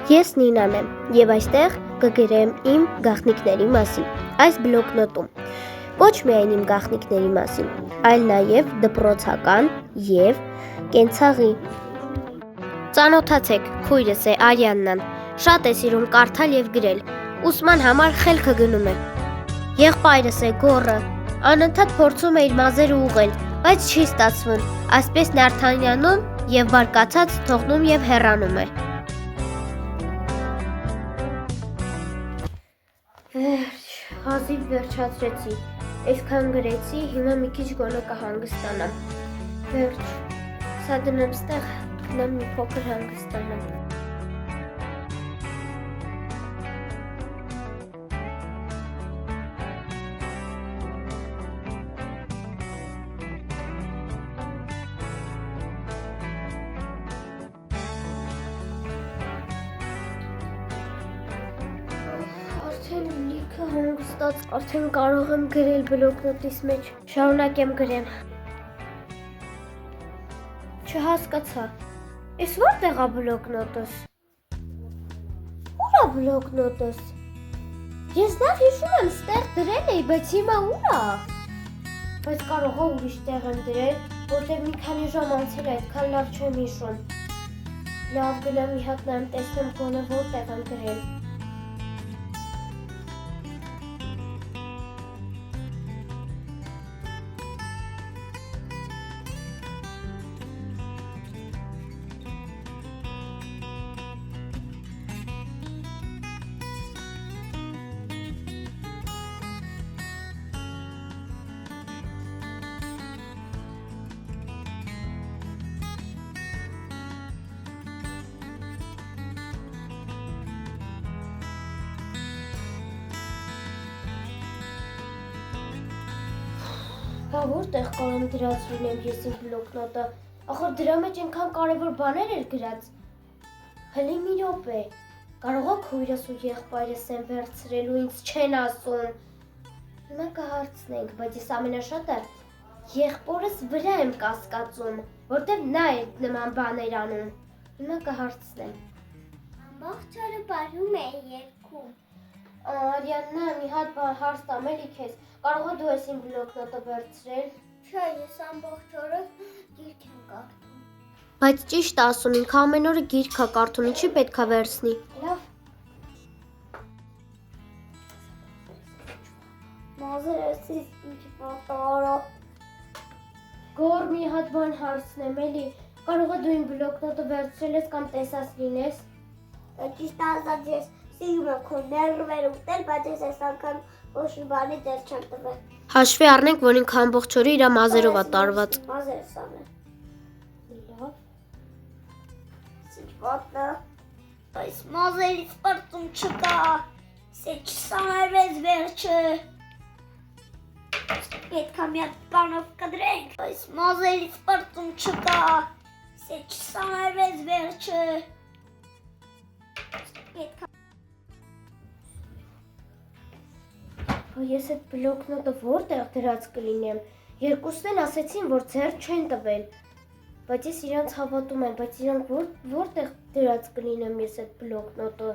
Ես Նինան եմ եւ այստեղ կգրեմ իմ գաղտնիքների մասին։ Այս բլոկնոտում ոչ միայն իմ գաղտնիքների մասին, այլ նաեւ դպրոցական եւ կենցաղի։ Ծանոթացեք, քույրս է Արիաննան։ Շատ է սիրում կարդալ եւ գրել։ Ուսման համար խելքը գնում է։ Եղբայրս է Գոռը։ Անընդհատ փորձում է իր մազերը ուղղել, բայց չի ստացվում։ Այսպես Նարթանյանում եւ բարկացած թողնում եւ հեռանում է։ Հազիվ վերջացրեցի, այսքան գրեցի, հիմա մի քիչ գոնե կհանգստանամ, վերջ, սա դնեմ ստեղ, գնամ մի փոքր հանգստանամ։ Հանգստած արդեն կարող եմ գրել բլոկնոտիս մեջ, շարունակեմ գրեմ։ Չհասկացա, ես որտեղ ա բլոկնոտս։ Ուր ա բլոկնոտս։ Ես լավ հիշում եմ, ստեղ դրել էի, բայց հիմա ուր ա։ Բայց կարող ա ուրիշ տեղ եմ դրել, որտեղ մի քանի ժամ անցել է, այդքան լավ չեմ հիշում։ Լավ գնամ մի հատ նայեմ, տեսնեմ գոնե որտեղ եմ դրել։ Բա որտեղ կարող դրած լինեմ ես իմ բլոկնոտը, ախր դրա մեջ այնքան կարևոր բաներ էր գրած։ Հլի մի րոպե, կարող ա քույրս ու եղբայրս են վերցրել ու ինձ չեն ասում։ Հիմա կհարցնենք, բայց ես ամենաշատը եղբորս վրա եմ կասկածում, որտեվ նա է նման բաներ անում։ Հիմա կհարցնեմ։ Ամբողջ օրը բարում է երգում։ Արիաննա, մի հատ հարց տամ էլի քեզ, կարող դու ես իմ բլոկնոտը վերցրել։ Չէ, ես ամբողջ օրը գիրք եմ կարդում։ Բայց ճիշտ ասում, ինքը ամեն օրը գիրք է կարդում, ինչի պետք է վերցնի։ Լավ։ Մազերս ինչ պատարա։ Գոր մի հատ բան հարցնեմ էլի, կարող դու իմ բլոկնոտը վերցրել ես կամ տեսած լինես։ Ճիշտ ասած ես սիրում եմ քո ներվերը ուտել, բայց ես այս անգամ ոչ մի բանի դեր չեմ տվել։ Հաշվի առնենք, որ ինքը ամբողջ օրը իր մազերով է տարված։ Մազերս ամեն։ Լավ։ Ինչ պատը։ Այս մազերից պրծում չկա։ Սե չսանարվեց վերջը։ Պետք է մի հատ բանով կդրենք։ Այս մազերից պրծում չկա։ Սե չսանարվեց վերջը։ Պետք է Ես այդ բլոկնոտը որտեղ դրած կլինեմ, երկուսն են ասեցին, որ ձեռ չեն տվել, բայց ես իրանց հավատում եմ, բայց իրանք որտեղ դրած կլինեմ ես այդ բլոկնոտը։